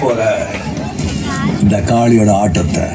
போல இந்த காளியோட ஆட்டத்தை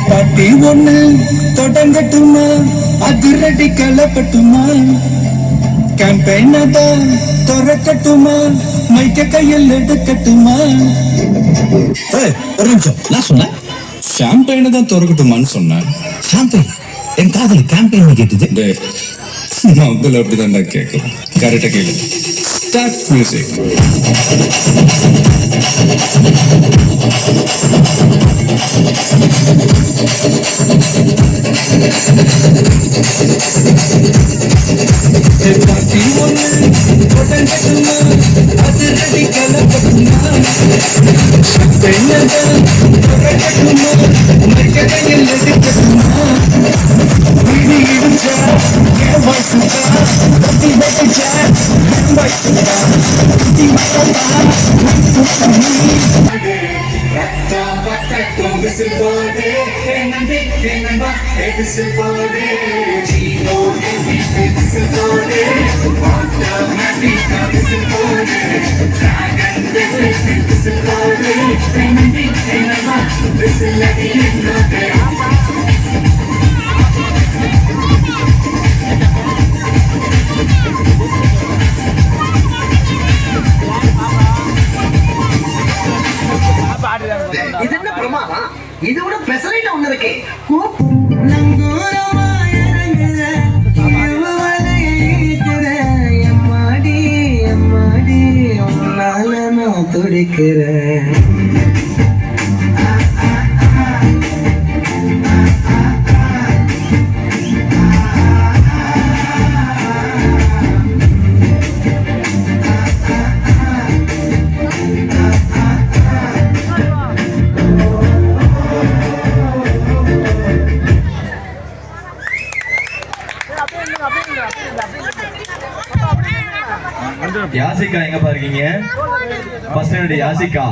பாட்டி ஒண்ணு தொடங்கட்டுமா, அதிரடி களப்பட்டுமா, கேம்பெயின் தான் திறக்கட்டுமா, மைக்க கையில் எடுக்கட்டுமா? ஒரு நிமிஷம், நான் சொன்னேன் ஷாம்பெயினை தான் திறக்கட்டுமான்னு சொன்னேன். ஷாம்பெயின் என் காதல் கேம்பெயின் கேட்டது. மகள் அப்படிதான்டா கேட்கலாம். கரெக்டா கேளு. Start music. பாட்டி ஒண்ணு தொடங்கட்டுமா, அதிரடி களப்பட்டுமா, பெண்ணதான் தொடங்கட்டுமா, மைக்க கையில் எடுக்கட்டுமா? வீடு இடிச்சா என் வயசுதா, கத்தி வைச்சா என் வயசுதா, கத்தி வைக்கா விசில் போடு நம்பா விசில் போடு ஜீனோ விசில் போடு விசில் போடு விசில் போடு நம்பா விசில் இது என்ன பிரமாதம்? இது விட பெசலைட் ஒண்ணு இருக்கு. துடிக்கிறேன் யாசிகா எங்க பாருக்கீங்க? Bus stand Yashika